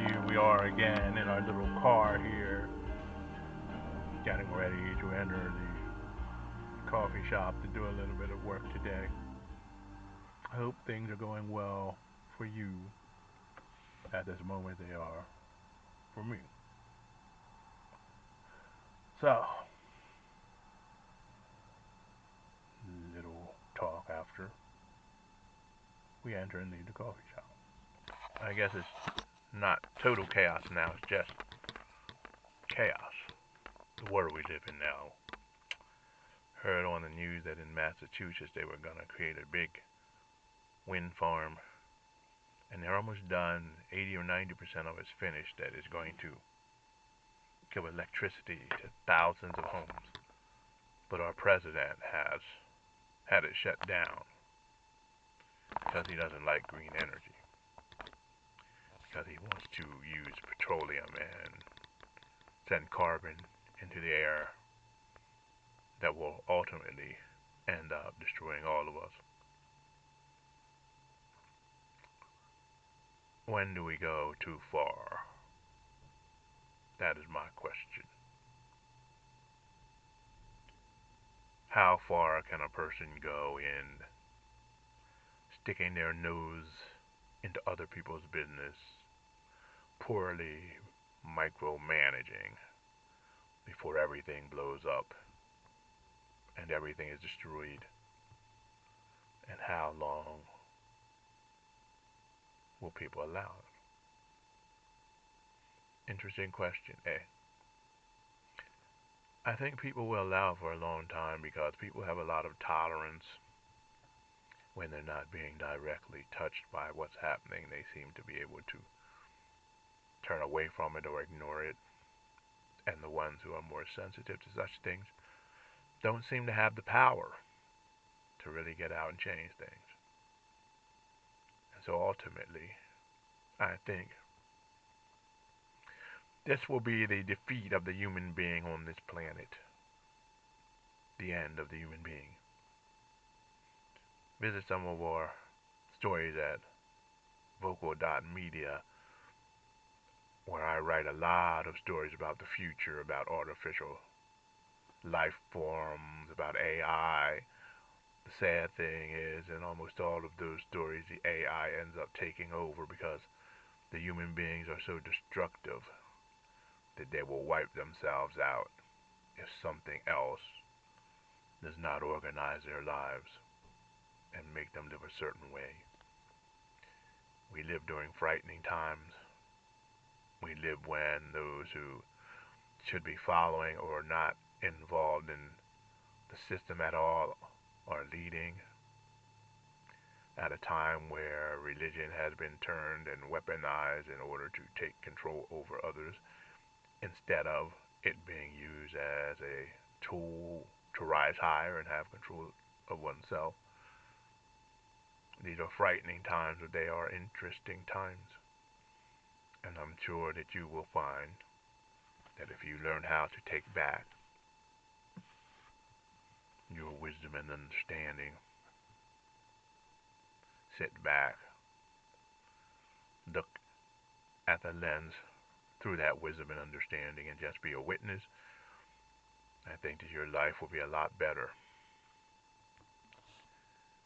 here we are again in our little car here, getting ready to enter the coffee shop to do a little bit of work today. I hope things are going well for you at this moment. They are for me. So, little talk after we enter into the coffee shop. I guess it's not total chaos now, it's just chaos. The world we live in now. Heard on the news that in Massachusetts they were going to create a big wind farm, and they're almost done. 80 or 90% of it's finished. That is going to give electricity to thousands of homes. But our president has had it shut down because he doesn't like green energy, because he wants to use petroleum and send carbon into the air that will ultimately end up destroying all of us. When do we go too far? That is my question. How far can a person go in sticking their nose into other people's business, poorly micromanaging before everything blows up and everything is destroyed? And how long will people allow it? Interesting question, eh? I think people will allow for a long time because people have a lot of tolerance when they're not being directly touched by what's happening. They seem to be able to turn away from it or ignore it. And the ones who are more sensitive to such things don't seem to have the power to really get out and change things. And so ultimately, I think this will be the defeat of the human being on this planet. The end of the human being. Visit some of our stories at vocal.media, where I write a lot of stories about the future, about artificial life forms, about AI. The sad thing is, in almost all of those stories, the AI ends up taking over because the human beings are so destructive that they will wipe themselves out if something else does not organize their lives and make them live a certain way. We live during frightening times. We live when those who should be following or not involved in the system at all are leading, at a time where religion has been turned and weaponized in order to take control over others, instead of it being used as a tool to rise higher and have control of oneself. These are frightening times, but they are interesting times. And I'm sure that you will find that if you learn how to take back your wisdom and understanding, sit back, look at the lens through that wisdom and understanding, and just be a witness, I think that your life will be a lot better.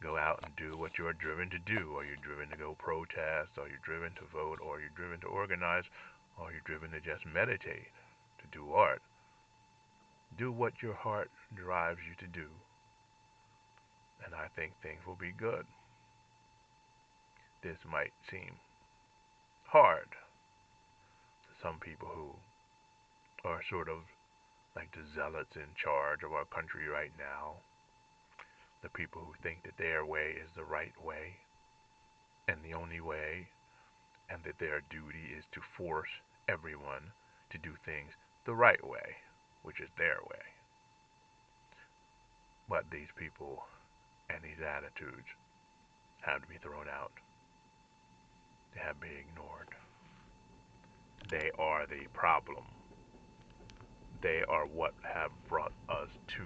Go out and do what you're driven to do. Are you driven to go protest? Are you driven to vote? Or are you driven to organize? Or are you driven to just meditate, to do art? Do what your heart drives you to do. And I think things will be good. This might seem hard to some people who are sort of like the zealots in charge of our country right now. The people who think that their way is the right way and the only way, and that their duty is to force everyone to do things the right way, which is their way. But these people and these attitudes have to be thrown out. They have to be ignored. They are the problem. They are what have brought us to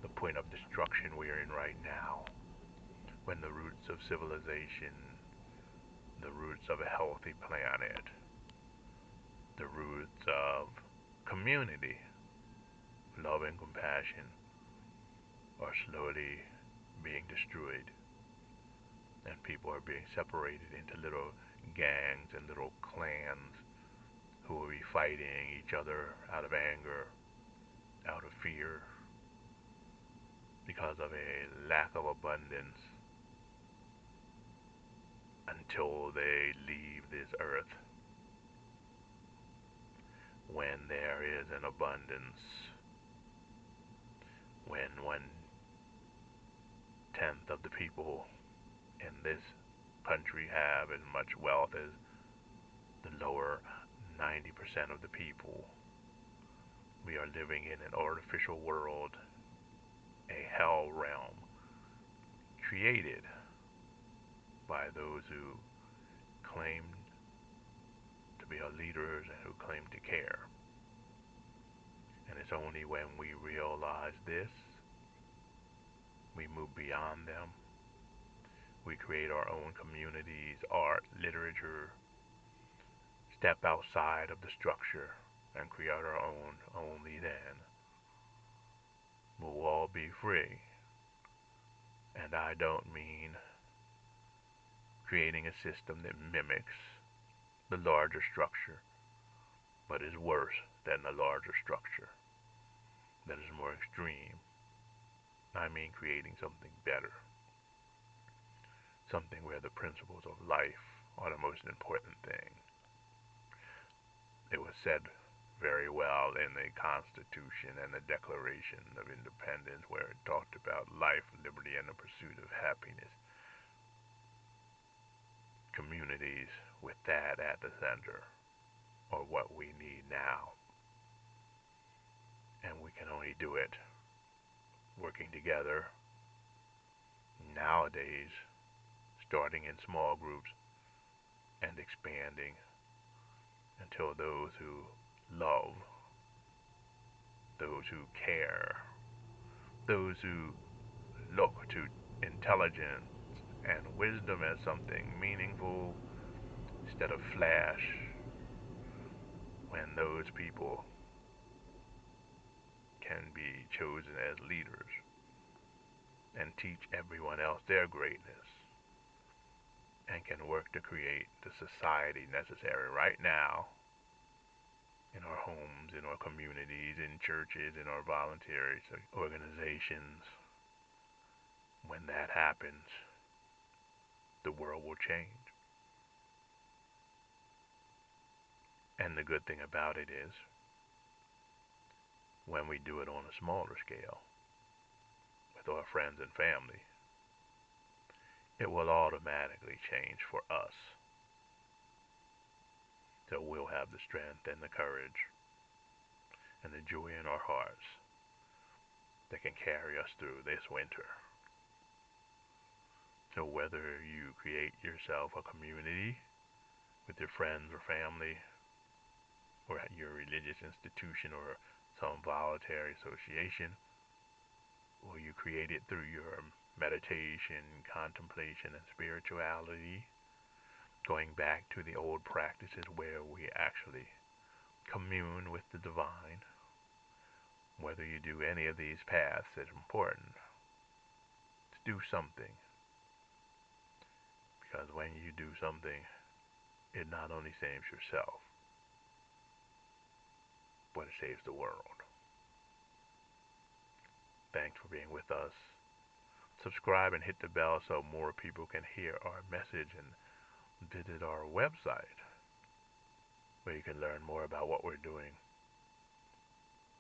the point of destruction we are in right now, when the roots of civilization, the roots of a healthy planet, The roots of community, love and compassion are slowly being destroyed, and people are being separated into little gangs and little clans who will be fighting each other out of anger, out of fear, because of a lack of abundance until they leave this earth. When there is an abundance, when 1/10 of the people in this country have as much wealth as the lower 90% of the people, we are living in an artificial world, a hell realm created by those who claim to be our leaders and who claim to care. And it's only when we realize this, we move beyond them. We create our own communities, art, literature, step outside of the structure and create our own. Only then we'll all be free. And I don't mean creating a system that mimics the larger structure, but is worse than the larger structure, that is more extreme. I mean creating something better, something where the principles of life are the most important thing. It was said very well in the Constitution and the Declaration of Independence, where it talked about life, liberty, and the pursuit of happiness. Communities with that at the center are what we need now. And we can only do it working together nowadays, starting in small groups and expanding until those who love, those who care, those who look to intelligence and wisdom as something meaningful instead of flash, when those people can be chosen as leaders and teach everyone else their greatness and can work to create the society necessary right now in our homes, in our communities, in churches, in our voluntary organizations. When that happens, the world will change. And the good thing about it is, when we do it on a smaller scale, with our friends and family, it will automatically change for us. So we'll have the strength and the courage and the joy in our hearts that can carry us through this winter. So whether you create yourself a community with your friends or family, or at your religious institution or some voluntary association, or you create it through your meditation, contemplation, and spirituality, going back to the old practices where we actually commune with the divine. Whether you do any of these paths, it's important to do something. Because when you do something, it not only saves yourself, but it saves the world. Thanks for being with us. Subscribe and hit the bell so more people can hear our message, and visit our website where you can learn more about what we're doing.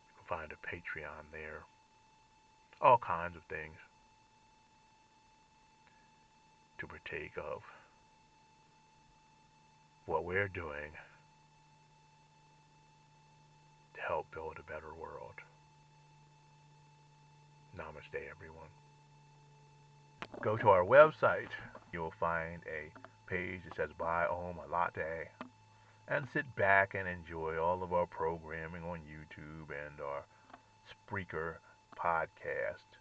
You can find a Patreon there. All kinds of things to partake of what we're doing to help build a better world. Namaste, everyone. Go to our website. You'll find a page that says Buy Om a Latte, and sit back and enjoy all of our programming on YouTube and our Spreaker podcast.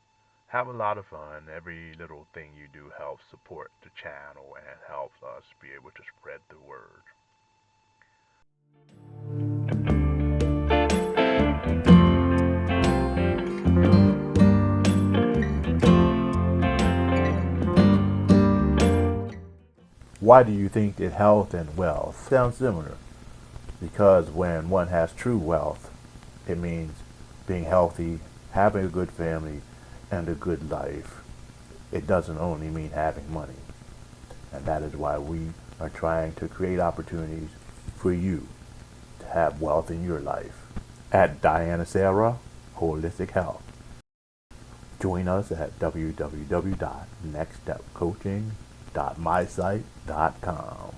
Have a lot of fun. Every little thing you do helps support the channel and helps us be able to spread the word. Why do you think that health and wealth sound similar? Because when one has true wealth, it means being healthy, having a good family, and a good life. It doesn't only mean having money. And that is why we are trying to create opportunities for you to have wealth in your life. At Diana Sarah Holistic Health. Join us at www.nextstepcoaching.mysite.com.